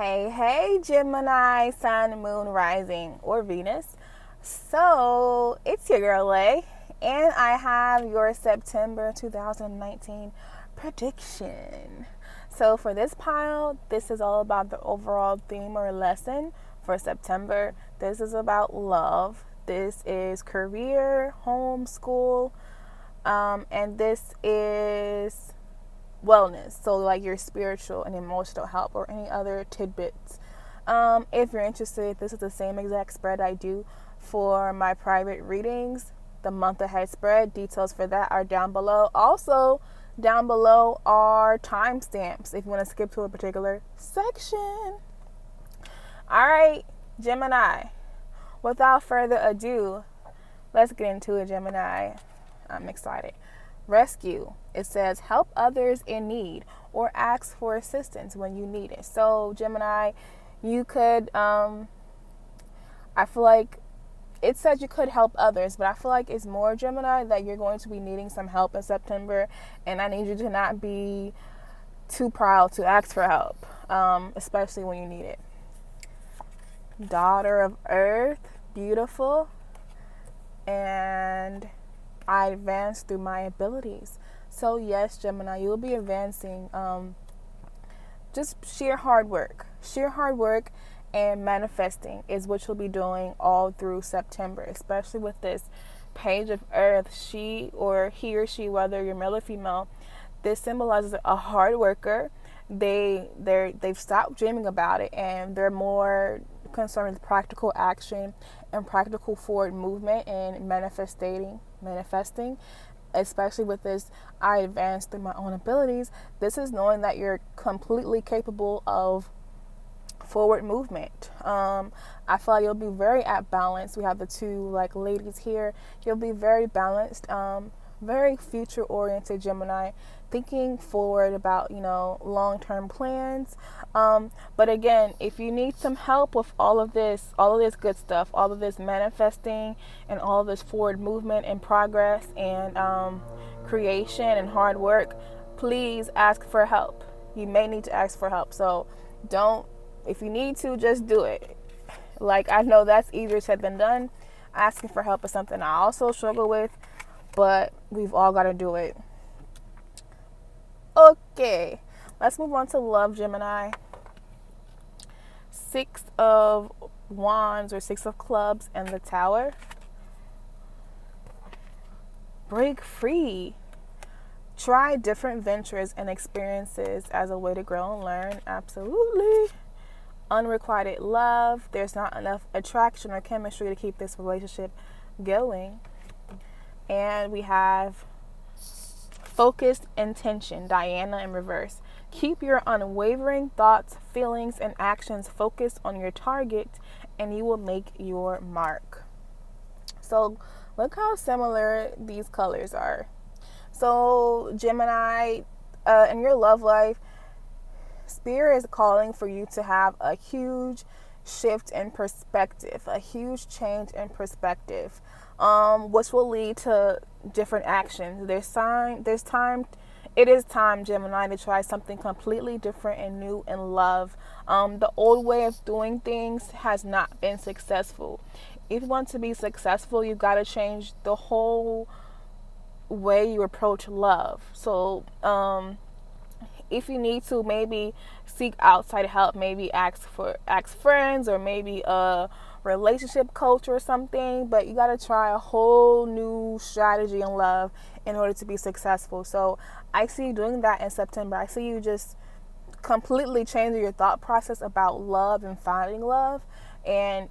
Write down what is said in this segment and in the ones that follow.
Hey, Gemini, Sun, Moon, Rising, or Venus. So, it's your girl, Lay, and I have your September 2019 prediction. So, for this pile, this is all about the overall theme or lesson for September. This is about love. This is career, home, school, and this is wellness, so like your spiritual and emotional help or any other tidbits. If you're interested, this is the same exact spread I do for my private readings, the month ahead spread. Details for that are down below. Also down below are timestamps if you want to skip to a particular section. All right, Gemini, without further ado, let's get into it. Gemini, I'm excited. Rescue. It says help others in need or ask for assistance when you need it. So Gemini, you could I feel like it says you could help others, but I feel like it's more, Gemini, that you're going to be needing some help in September, and I need you to not be too proud to ask for help, especially when you need it. Daughter of Earth, beautiful, and I advance through my abilities. So yes, Gemini, you will be advancing just sheer hard work and manifesting is what you'll be doing all through September, especially with this Page of Earth. He or she, whether you're male or female, this symbolizes a hard worker. They've stopped dreaming about it, and they're more concerned with practical action and practical forward movement and manifesting, especially with this I advance through my own abilities. This is knowing that you're completely capable of forward movement. I feel like you'll be very at balance. We have the two ladies here. You'll be very balanced, very future oriented, Gemini, thinking forward about long-term plans. But again, if you need some help with all of this good stuff, all of this manifesting and all of this forward movement and progress and creation and hard work, please ask for help. You may need to ask for help, so if you need to, just do it. I know that's easier said than done. Asking for help is something I also struggle with, but we've all got to do it. Okay, let's move on to love, Gemini. 6 of Wands or 6 of Clubs and the Tower. Break free. Try different ventures and experiences as a way to grow and learn. Absolutely. Unrequited love. There's not enough attraction or chemistry to keep this relationship going. And we have focused intention, Diana in reverse. Keep your unwavering thoughts, feelings, and actions focused on your target, and you will make your mark. So look how similar these colors are. So Gemini, in your love life, Spirit is calling for you to have a huge shift in perspective, a huge change in perspective, which will lead to different actions. It is time, Gemini, to try something completely different and new in love. The old way of doing things has not been successful. If you want to be successful, you've got to change the whole way you approach love. So, if you need to, maybe seek outside help, maybe ask friends, or maybe a relationship coach or something, but you got to try a whole new strategy in love in order to be successful. So I see you doing that in September. I see you just completely changing your thought process about love and finding love, and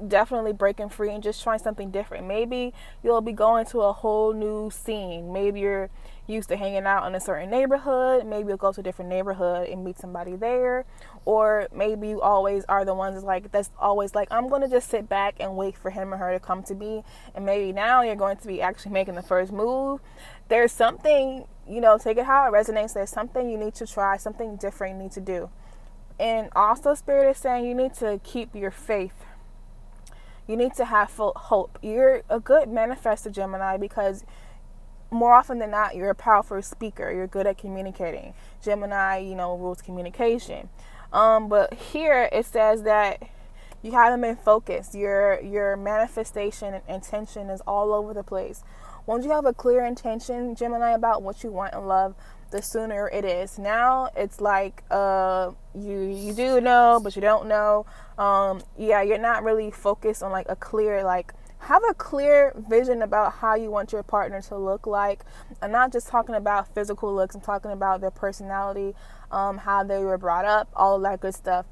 definitely breaking free and just trying something different. Maybe you'll be going to a whole new scene. Maybe you're used to hanging out in a certain neighborhood. Maybe you'll go to a different neighborhood and meet somebody there. Or maybe you always are the ones that's always I'm going to just sit back and wait for him or her to come to me. And maybe now you're going to be actually making the first move. There's something, take it how it resonates. There's something you need to try, something different you need to do. And also Spirit is saying you need to keep your faith. You need to have full hope. You're a good manifestor, Gemini, because more often than not, you're a powerful speaker. You're good at communicating. Gemini, rules communication. But here it says that you haven't been focused. Your manifestation and intention is all over the place. Once you have a clear intention, Gemini, about what you want in love, the sooner it is. Now it's like you do know, but you don't know. You're not really focused on like a clear, like, have a clear vision about how you want your partner to look like. I'm not just talking about physical looks. I'm talking about their personality, how they were brought up, all of that good stuff.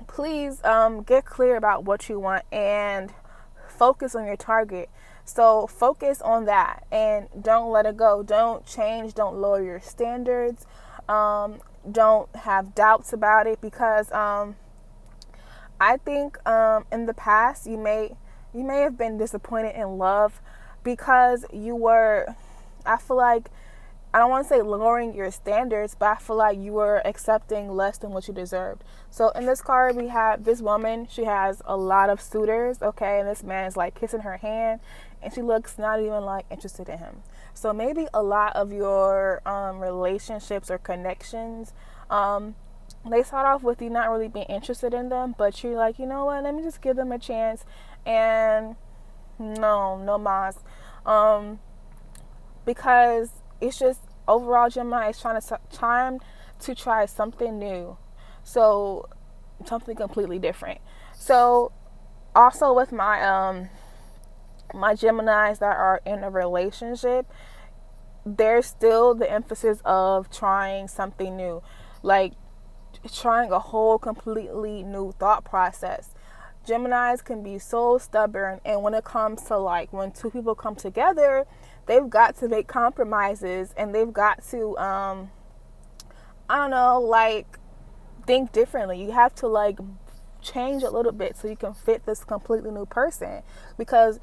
Please get clear about what you want and focus on your target. So focus on that and don't let it go. Don't change. Don't lower your standards. Don't have doubts about it, because I think in the past you may have been disappointed in love because you were, I feel like, I don't want to say lowering your standards, but I feel like you were accepting less than what you deserved. So in this card, we have this woman. She has a lot of suitors, okay? And this man is like kissing her hand, and she looks not even like interested in him. So maybe a lot of your relationships or connections, they start off with you not really being interested in them, but you're like, you know what, let me just give them a chance. And no mas. Because it's just overall, Gemini is trying to try something new. So something completely different. So also with my my Geminis that are in a relationship, there's still the emphasis of trying something new, like trying a whole completely new thought process. Geminis can be so stubborn, and when it comes to like when two people come together, they've got to make compromises, and they've got to like think differently. You have to like change a little bit so you can fit this completely new person, because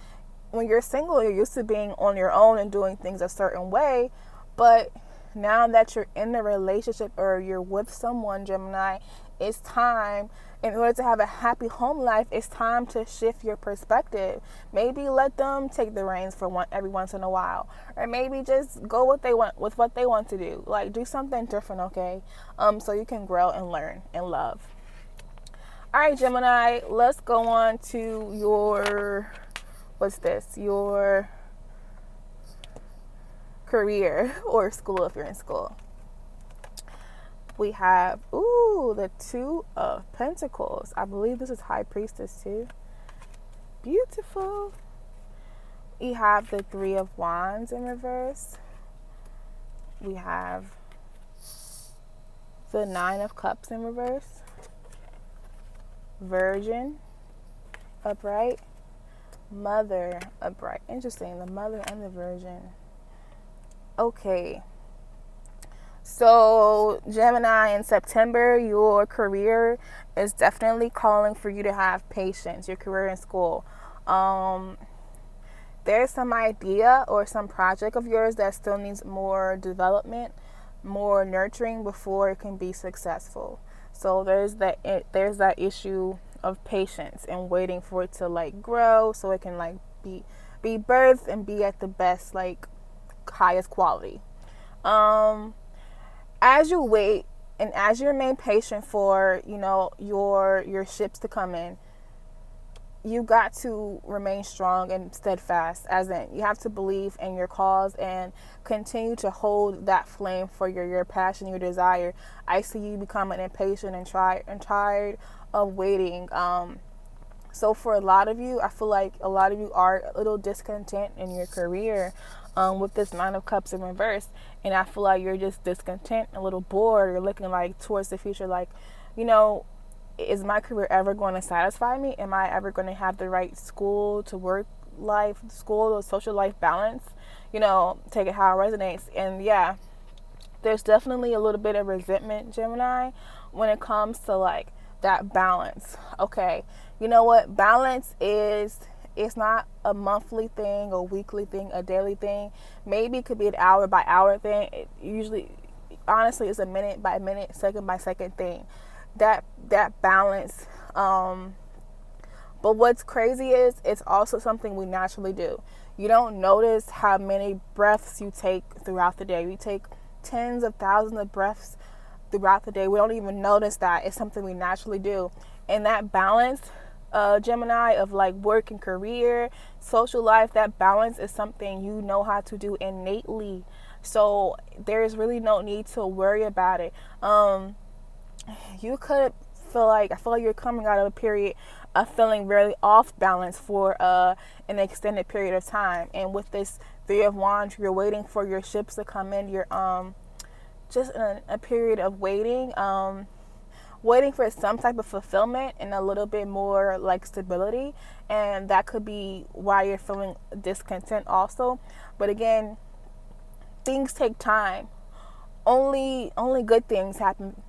when you're single, you're used to being on your own and doing things a certain way, but now that you're in a relationship or you're with someone, Gemini, it's time, in order to have a happy home life, it's time to shift your perspective. Maybe let them take the reins for every once in a while, or maybe just go with what they want to do. Like, do something different, okay? So you can grow and learn and love. All right, Gemini, let's go on to your, your career or school if you're in school. We have, the Two of Pentacles. I believe this is High Priestess too. Beautiful. We have the Three of Wands in reverse. We have the Nine of Cups in reverse. Virgin upright. Mother upright. Interesting, the Mother and the Virgin. Okay. So, Gemini, in September, your career is definitely calling for you to have patience, your career in school. There's some idea or some project of yours that still needs more development, more nurturing before it can be successful. So there's that issue of patience and waiting for it to like grow so it can like be birthed and be at the best, like highest quality. As you wait and as you remain patient for, your ships to come in, you got to remain strong and steadfast, as in you have to believe in your cause and continue to hold that flame for your passion, your desire. I see you becoming impatient and tired of waiting. So for a lot of you, I feel like a lot of you are a little discontent in your career with this Nine of Cups in reverse. And I feel like you're just discontent, a little bored. You're looking like towards the future, like, is my career ever going to satisfy me? Am I ever going to have the right school to work life, school to social life balance? Take it how it resonates. And yeah, there's definitely a little bit of resentment, Gemini, when it comes to like that balance. Okay, you know what? Balance is, it's not a monthly thing, a weekly thing, a daily thing. Maybe it could be an hour by hour thing. It usually, honestly, it's a minute by minute, second by second thing. That balance. But what's crazy is it's also something we naturally do. You don't notice how many breaths you take throughout the day. You take tens of thousands of breaths throughout the day. We don't even notice that. It's something we naturally do. And that balance, Gemini, of like work and career, social life, that balance is something you know how to do innately. So there's really no need to worry about it. You could I feel like you're coming out of a period of feeling really off balance for an extended period of time. And with this Three of Wands, you're waiting for your ships to come in. You're just in a period of waiting, waiting for some type of fulfillment and a little bit more like stability. And that could be why you're feeling discontent also. But again, things take time. Only good things happen.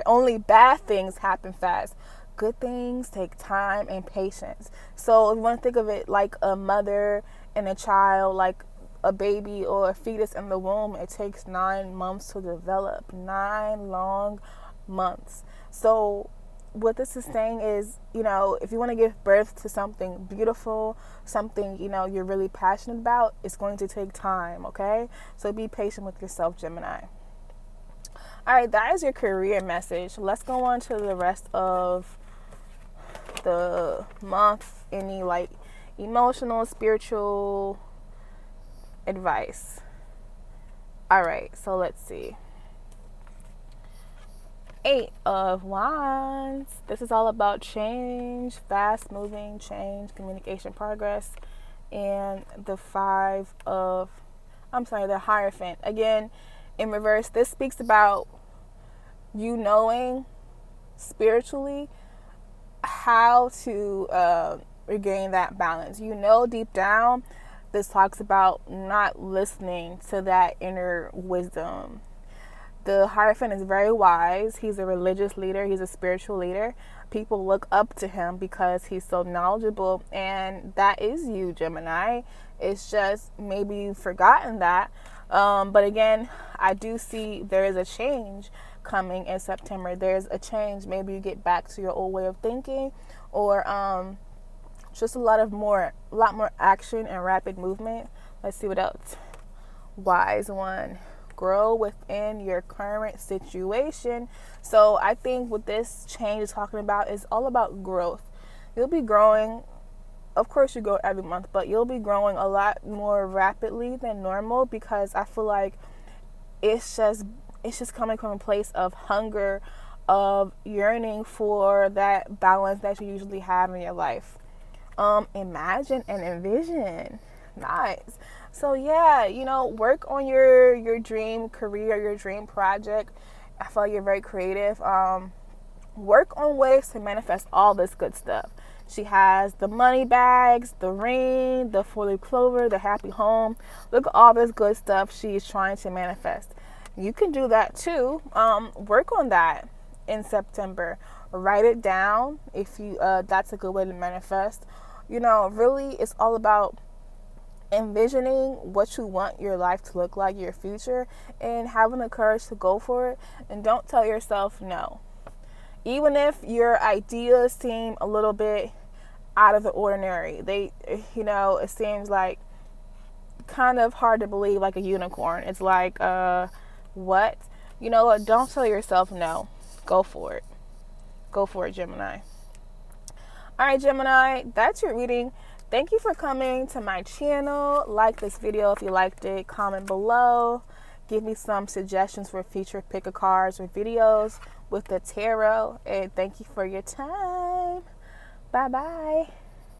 Only bad things happen fast. Good things take time and patience. So if you want to think of it like a mother and a child, like a baby or a fetus in the womb, it takes 9 months to develop. 9 long months. So what this is saying is, if you want to give birth to something beautiful, something, you're really passionate about, it's going to take time, okay? So be patient with yourself, Gemini. All right, that is your career message. Let's go on to the rest of the month. Any like emotional, spiritual advice. All right, so let's see. 8 of Wands. This is all about change, fast moving change, communication, progress. And the the Hierophant. Again, in reverse, this speaks about you knowing spiritually how to regain that balance. Deep down, this talks about not listening to that inner wisdom. The Hierophant is very wise. He's a religious leader. He's a spiritual leader. People look up to him because he's so knowledgeable. And that is you, Gemini. It's just maybe you've forgotten that. But again, I do see there is a change coming in September. There's a change. Maybe you get back to your old way of thinking, or just a lot more action and rapid movement. Let's see what else. Wise one. Grow within your current situation. So I think what this change is talking about is all about growth. You'll be growing. Of course you grow every month, but you'll be growing a lot more rapidly than normal, because I feel like it's just coming from a place of hunger, of yearning for that balance that you usually have in your life. Imagine and envision. Nice. So yeah, work on your dream career, your dream project. I feel like you're very creative. Work on ways to manifest all this good stuff. She has the money bags, the ring, the 4-leaf clover, the happy home. Look at all this good stuff she's trying to manifest. You can do that too. Work on that in September. Write it down if you that's a good way to manifest. Really it's all about envisioning what you want your life to look like, your future, and having the courage to go for it. And don't tell yourself no. Even if your ideas seem a little bit out of the ordinary, it seems like kind of hard to believe, like a unicorn. It's like, what? Don't tell yourself no. Go for it. Go for it, Gemini. All right, Gemini, that's your reading. Thank you for coming to my channel. Like this video if you liked it. Comment below. Give me some suggestions for future pick a cards or videos with the tarot. And thank you for your time. Bye-bye.